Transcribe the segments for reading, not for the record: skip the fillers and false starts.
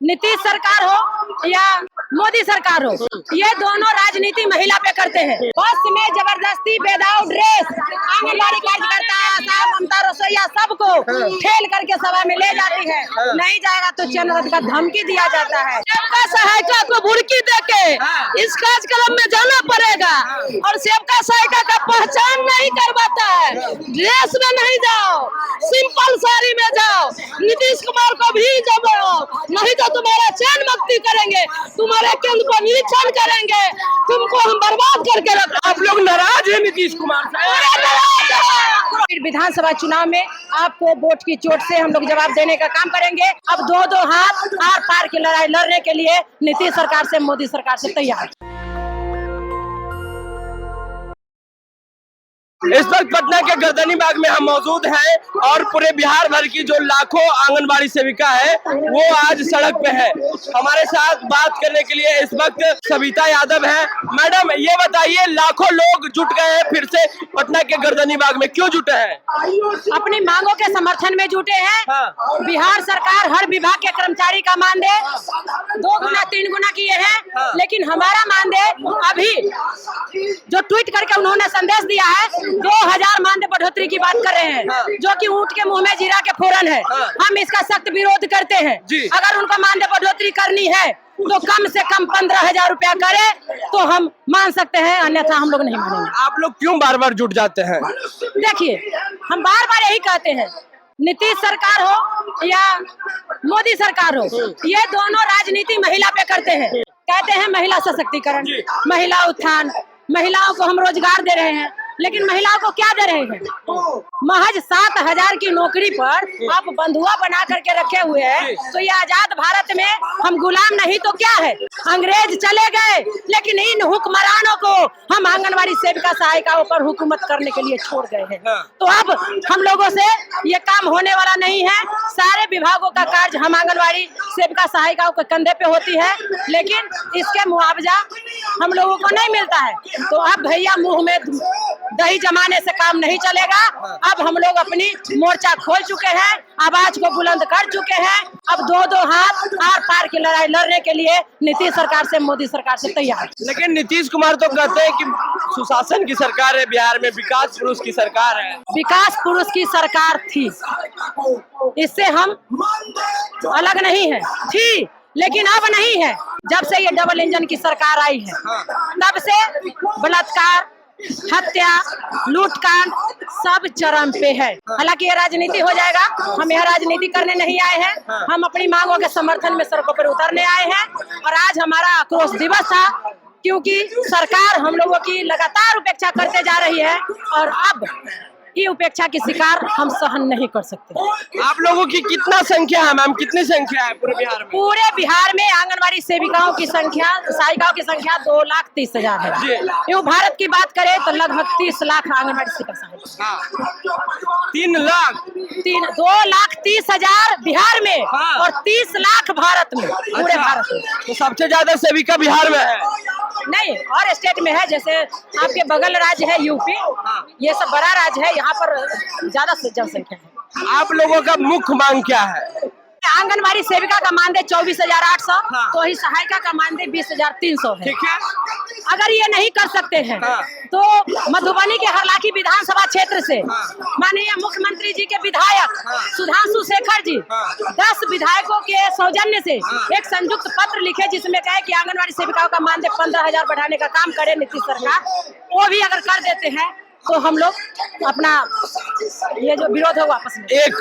नीतीश सरकार हो या मोदी सरकार हो, ये दोनों राजनीति महिला पे करते हैं। बस में जबरदस्ती विदाउट ड्रेस आंगनबाड़ी कार्यकर्ता, आशा, ममता, रसोईया सबको ठेल करके सभा में ले जाती है। नहीं जाएगा तो चैन रद्द का धमकी दिया जाता है। सेवका सहायिका को भुड़की देके इस कार्यक्रम में जाना पड़ेगा और सेवका सहायिका का पहचान नहीं करवाता है। ड्रेस में नहीं जाओ, सिंपल साड़ी में जाओ। नीतीश कुमार को भी जमाओ, नहीं तो तुम्हारा चैन मुक्ति करेंगे, तुम्हारे केंद्र को निरीक्षण करेंगे, तुमको हम बर्बाद करके रखेंगे। आप लोग नाराज हैं नीतीश कुमार से? विधानसभा चुनाव में आपको वोट की चोट से हम लोग जवाब देने का काम करेंगे। अब दो हाथ आर पार की लड़ाई लड़ने के लिए नीतीश सरकार से, मोदी सरकार से तैयार। इस वक्त पटना के गर्दनी बाग में हम मौजूद हैं और पूरे बिहार भर की जो लाखों आंगनबाड़ी सेविका है वो आज सड़क पे है। हमारे साथ बात करने के लिए इस वक्त सविता यादव है। मैडम, ये बताइए, लाखों लोग जुट गए हैं फिर से पटना के गर्दनी बाग में, क्यों जुटे हैं? अपनी मांगों के समर्थन में जुटे हैं। हाँ। बिहार सरकार हर विभाग के कर्मचारी का मानदेय 2 गुना 3 गुना किए हैं। हाँ। लेकिन हमारा मानदेय अभी जो ट्वीट करके उन्होंने संदेश दिया है 2000 मानदेय बढ़ोतरी की बात कर रहे हैं। हाँ। जो कि ऊंट के मुंह में जीरा के फोरन है। हाँ। हम इसका सख्त विरोध करते हैं। अगर उनको मानदेय बढ़ोतरी करनी है तो कम से कम 15,000 रुपया करे तो हम मान सकते हैं, अन्यथा हम लोग नहीं मानेंगे। आप लोग क्यों बार बार जुट जाते हैं? देखिए, हम बार बार यही कहते हैं, नीतीश सरकार हो या मोदी सरकार हो, ये दोनों राजनीति महिला पे करते हैं। कहते हैं महिला सशक्तिकरण, महिला उत्थान, महिलाओं को हम रोजगार दे रहे हैं, लेकिन महिलाओं को क्या दे रहे हैं? महज 7,000 की नौकरी पर आप बंधुआ बना करके रखे हुए हैं। तो ये आजाद भारत में हम गुलाम नहीं तो क्या है? अंग्रेज चले गए, लेकिन इन हुक्मरानों को हम आंगनबाड़ी सेविका सहायिकाओं पर हुकूमत करने के लिए छोड़ गए हैं। तो अब हम लोगों से ये काम होने वाला नहीं है। सारे विभागों का कार्य हम आंगनबाड़ी सेविका सहायिकाओं के कंधे पे होती है, लेकिन इसके मुआवजा हम लोगों को नहीं मिलता है। तो अब भैया मुंह में दही जमाने से काम नहीं चलेगा। अब हम लोग अपनी मोर्चा खोल चुके हैं, आवाज को बुलंद कर चुके हैं। अब दो हाथ आर पार की लड़ाई लड़ने के लिए नीतीश सरकार से, मोदी सरकार से तैयार। लेकिन नीतीश कुमार तो कहते हैं कि सुशासन की सरकार है बिहार में, विकास पुरुष की सरकार है। विकास पुरुष की सरकार थी, इससे हम अलग नहीं है, थी, लेकिन अब नहीं है। जब से ये डबल इंजन की सरकार आई है तब से बलात्कार, हत्या, लूटकांड सब चरम पे है। हालांकि ये राजनीति हो जाएगा, हम यह राजनीति करने नहीं आए हैं। हम अपनी मांगों के समर्थन में सड़कों पर उतरने आए हैं। और आज हमारा आक्रोश दिवस था, क्योंकि सरकार हम लोगों की लगातार उपेक्षा करते जा रही है और अब ये उपेक्षा की शिकार हम सहन नहीं कर सकते। आप लोगों की कितना संख्या है मैम, कितनी संख्या है पूरे बिहार में? पूरे बिहार में आंगनबाड़ी सेविकाओं की संख्या, सहायिकाओं की संख्या 2,30,000 है। यूँ भारत की बात करें तो लगभग 30 लाख आंगनबाड़ी सेविका सहायिका। 3 लाख? 2,30,000 बिहार में और 30 लाख भारत में, पूरे भारत में। तो सबसे ज्यादा सेविका बिहार में है? नहीं, और स्टेट में है, जैसे आपके बगल राज्य है यूपी, ये सब बड़ा राज्य है, यहाँ पर ज्यादा जनसंख्या है। आप लोगों का मुख्य मांग क्या है? आंगनबाड़ी सेविका का मानदेय 24,800, तो ही सहायिका का मानदेय 20,300 है। ठीक है। अगर ये नहीं कर सकते हैं तो मधुबनी के हरलाखी विधानसभा क्षेत्र से माननीय मुख्यमंत्री जी के विधायक सुधांशु शेखर जी 10 विधायकों के सौजन्य से एक संयुक्त पत्र लिखे, जिसमें कहे कि आंगनबाड़ी सेविकाओं का मानदेय 15,000 बढ़ाने का काम करे नीतीश सरकार। वो भी अगर कर देते हैं तो हम लोग अपना ये जो विरोध है वापस लेंगे। एक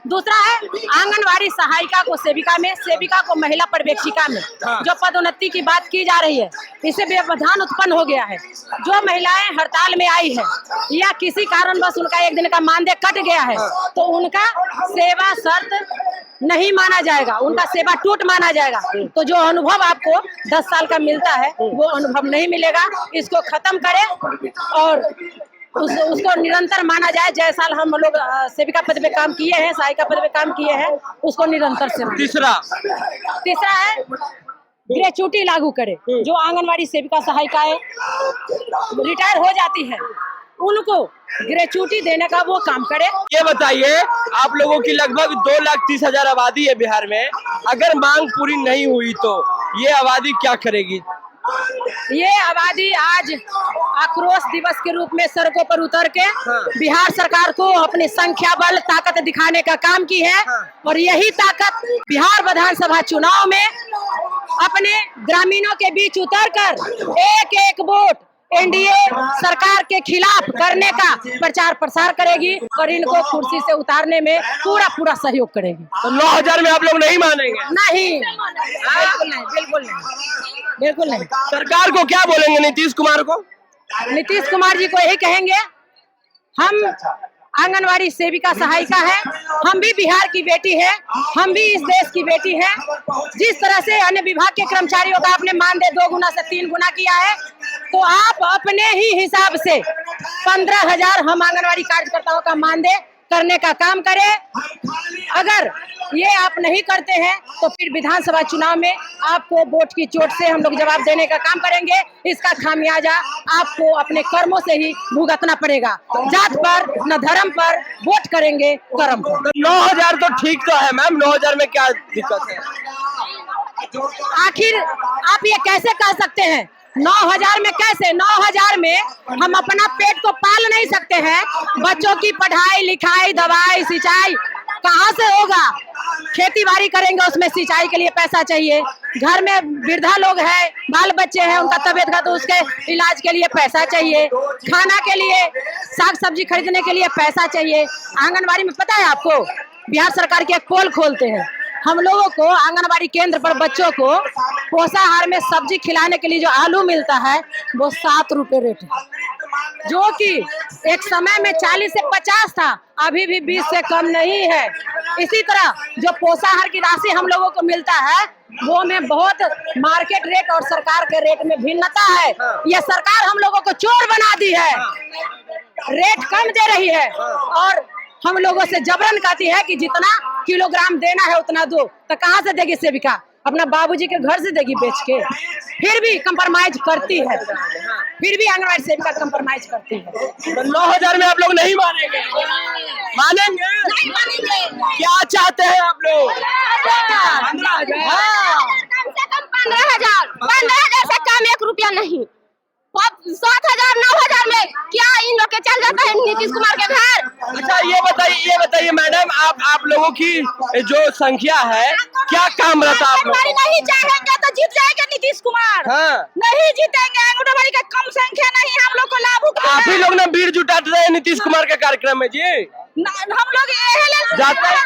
दूसरा है आंगनबाड़ी सहायिका को सेविका में, सेविका को महिला पर्यवेक्षिका में जो पदोन्नति की बात की जा रही है, इससे व्यवधान उत्पन्न हो गया है। जो महिलाएं हड़ताल में आई है या किसी कारणवश उनका एक दिन का मानदेय कट गया है, तो उनका सेवा शर्त नहीं माना जाएगा, उनका सेवा टूट माना जाएगा। तो जो अनुभव आपको 10 साल का मिलता है वो अनुभव नहीं मिलेगा। इसको खत्म करें और उसको निरंतर माना जाए। जय साल हम लोग सेविका पद पे काम किए हैं, सहायिका पद पे काम किए हैं, उसको निरंतर से। तीसरा है ग्रेच्युटी लागू करे। जो आंगनबाड़ी सेविका सहायिकाएं रिटायर हो जाती है उनको ग्रेचुटी देने का वो काम करे। ये बताइए, आप लोगों की लगभग 2,30,000 आबादी है बिहार में, अगर मांग पूरी नहीं हुई तो ये आबादी क्या करेगी? ये आबादी आज आक्रोश दिवस के रूप में सड़कों पर उतर के बिहार सरकार को अपनी संख्या बल ताकत दिखाने का काम की है। और यही ताकत बिहार विधानसभा चुनाव में अपने ग्रामीणों के बीच उतरकर एक एक वोट एनडीए सरकार के खिलाफ करने का प्रचार प्रसार करेगी और इनको कुर्सी से उतारने में पूरा सहयोग करेगी। तो 9,000 में आप लोग नहीं मानेंगे? नहीं, बिल्कुल नहीं, बिल्कुल नहीं, बिल्कुल नहीं। सरकार को क्या बोलेंगे, नीतीश कुमार को? नीतीश कुमार जी को यही कहेंगे, हम आंगनवाड़ी सेविका सहायिका है, हम भी बिहार की बेटी है, हम भी इस देश की बेटी है। जिस तरह से अन्य विभाग के कर्मचारियों का आपने मानदेय 2 गुना से 3 गुना किया है, तो आप अपने ही हिसाब से 15,000 हम आंगनवाड़ी कार्यकर्ताओं का मानदेय करने का काम करें। अगर ये आप नहीं करते हैं तो फिर विधानसभा चुनाव में आपको वोट की चोट से हम लोग जवाब देने का काम करेंगे। इसका खामियाजा आपको अपने कर्मों से ही भुगतना पड़ेगा। जात पर न धर्म पर वोट करेंगे, कर्म पर। तो 9,000 तो ठीक तो है मैम, 9,000 में क्या दिक्कत है? आखिर आप ये कैसे कह सकते हैं 9,000 में? कैसे 9,000 में हम अपना पेट को पाल नहीं सकते हैं? बच्चों की पढ़ाई लिखाई दवाई सिंचाई कहाँ से होगा? खेती बाड़ी करेंगे, उसमें सिंचाई के लिए पैसा चाहिए। घर में वृद्धा लोग हैं, बाल बच्चे हैं, उनका तबीयत का तो उसके इलाज के लिए पैसा चाहिए। खाना के लिए साग सब्जी खरीदने के लिए पैसा चाहिए। आंगनबाड़ी में पता है आपको, बिहार सरकार की एक पोल खोलते हैं, हम लोगों को आंगनबाड़ी केंद्र पर बच्चों को पोषाहार में सब्जी खिलाने के लिए जो आलू मिलता है वो 7 रुपए रेट है, जो कि एक समय में 40 से 50 था, अभी भी 20 से कम नहीं है। इसी तरह जो पोषाहार की राशि हम लोगों को मिलता है वो में बहुत मार्केट रेट और सरकार के रेट में भिन्नता है। यह सरकार हम लोगों को चोर बना दी है, रेट कम दे रही है और हम लोगों से जबरन कहती है कि जितना किलोग्राम देना है उतना दो। तो कहाँ से देगी सेविका? अपना बाबूजी के घर से देगी बेच के? फिर भी कंप्रोमाइज करती है, फिर भी आंगनबाड़ी सेविका कंप्रोमाइज करती है। तो 9,000 में आप लोग नहीं मानेंगे? मानेंगे? नहीं मानेंगे। क्या चाहते हैं आप लोग? 15,000 कम से कम 15,000 से कम 1 रुपया नहीं। 7,000 9,000 में क्या इन लोग के चल जाता है नीतीश कुमार के घर? अच्छा ये बताइए मैडम, आप लोगों की जो संख्या है, क्या काम रहता है आप लोग? नहीं चाहेंगे तो जीत जाएंगे नीतीश कुमार। हाँ। नहीं जीतेंगे, आंगनबाड़ी का कम संख्या नहीं, हम लोग को लाभ आप ही लोग ना भीड़ जुटाते रहे नीतीश कुमार के कार्यक्रम में जी। हम लोग जाते हैं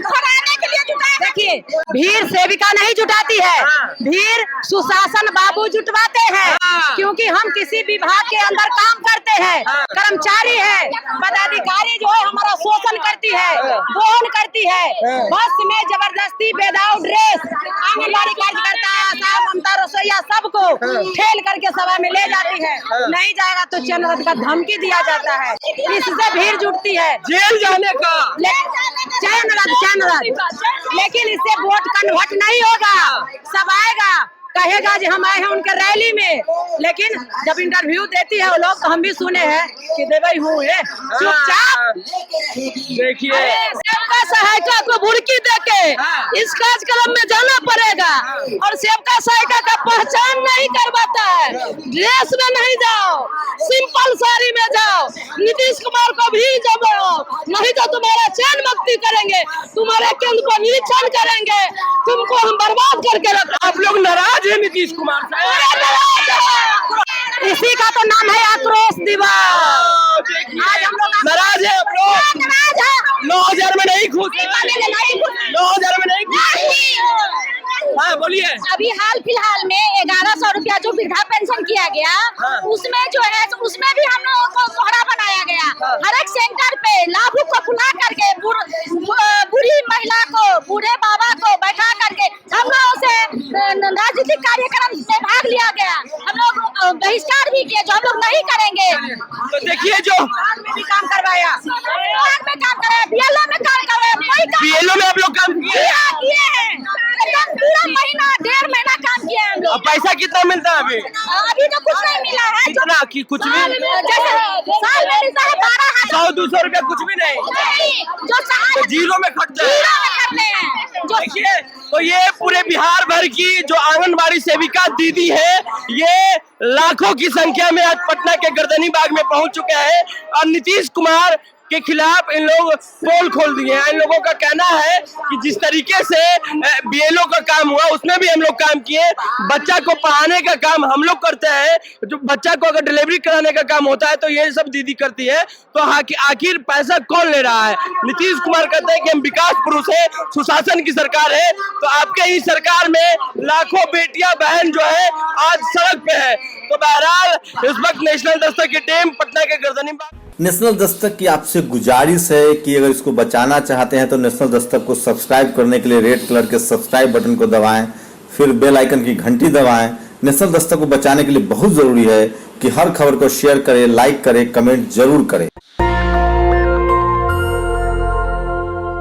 हराने के लिए जुटाए। देखिए, भीड़ सेविका नहीं जुटाती है, भीड़ सुशासन बाबू जुटवाते हैं। क्योंकि हम किसी विभाग के अंदर काम करते हैं, कर्मचारी है, पदाधिकारी जो है हमारा शोषण करती है, दोहन करती है। बस में जबरदस्ती विदाउट ड्रेस आंगनबाड़ी कार्यकर्ता साहब ममता रसोईया सबको ठेल करके सभा में ले जाती है। नहीं जाएगा तो चैन रद्द का धमकी दिया जाता है। इससे भीड़ जुटती है, जेल जाने का। चैन रद्द। लेकिन इससे वोट कन्वर्ट नहीं होगा। सब आएगा, कहेगा जी हम आए हैं उनके रैली में, लेकिन जब इंटरव्यू देती है वो लोग तो हम भी सुने हैं कि देवई हूँ चुपचाप। देखिए, सेवका सहायिका को भुड़की देके इस कार्यक्रम में जाना पड़ेगा और सेवका सहायिका का पहचान नहीं करवाता है। ड्रेस में नहीं जाओ, सिंपल साड़ी में जाओ। नीतीश कुमार को भी जमाओ, नहीं तो तुम्हारा चैन मुक्ति करेंगे, तुम्हारे केंद्र को निरीक्षण करेंगे, तुमको हम बर्बाद करके रखेंगे। आप लोग नाराज है नीतीश कुमार से? इसी का तो नाम है आक्रोश दिवस। आज हम लोग नाराज है। आप लोग 9,000 में नहीं खुश? 9,000 में नहीं खुश? हाँ बोलिए। अभी हाल फिलहाल में 1,100 रुपया जो वृद्धा पेंशन किया गया, उसमें जो है उसमें भी हम लोगों को मोहरा बनाया गया। हर एक सेंटर पे लाभुक को बुला करके बूढ़ी महिला को, बूढ़े बाबा को बैठा करके हम लोगों से राजनीतिक कार्यक्रम में भाग लिया गया। हम लोग बहिष्कार भी किए, जो हम लोग नहीं करेंगे। तो देखिए, जो में भी काम करवाया, में काम करे, बीएलओ में काम करे, बीएलओ में आप लोग काम किए किए हैं। एकदम पूरा महीना 1.5 महीना काम किया है हम लोग। नहीं। अब पैसा कितना मिलता है अभी? अभी तो कुछ नहीं मिला है। कितना कि कुछ भी? जैसे साल में मिलता है 12,000। 100-200 रुपया कुछ भी नहीं, जो तो जीरो में खटते हैं। जीरो में करते हैं। जो देखिए, तो ये पूरे बिहार भर की जो आंगनबाड़ी सेविका दीदी है, ये लाखों की संख्या में आज पटना के गर्दनी बाग में पहुंच चुके हैं और नीतीश कुमार के खिलाफ इन लोग पोल खोल दिए हैं। इन लोगों का कहना है कि जिस तरीके से बीएलओ का काम हुआ उसमें भी हम लोग काम किए, बच्चा को पढ़ाने का काम हम लोग करते हैं, जो बच्चा को अगर डिलीवरी कराने का काम होता है तो ये सब दीदी करती है, तो आखिर पैसा कौन ले रहा है? नीतीश कुमार कहते हैं कि हम विकास पुरुष है, सुशासन की सरकार है, तो आपके ही सरकार में लाखों बेटियां बहन जो है आज सड़क पे है। तो बहरहाल इस वक्त नेशनल दस्तक की टीम पटना के गर्दनी बाग। नेशनल दस्तक की आपसे गुजारिश है कि अगर इसको बचाना चाहते हैं तो नेशनल दस्तक को सब्सक्राइब करने के लिए रेड कलर के सब्सक्राइब बटन को दबाएं, फिर बेल आइकन की घंटी दबाएं। नेशनल दस्तक को बचाने के लिए बहुत जरूरी है कि हर खबर को शेयर करें, लाइक करें, कमेंट जरूर करें।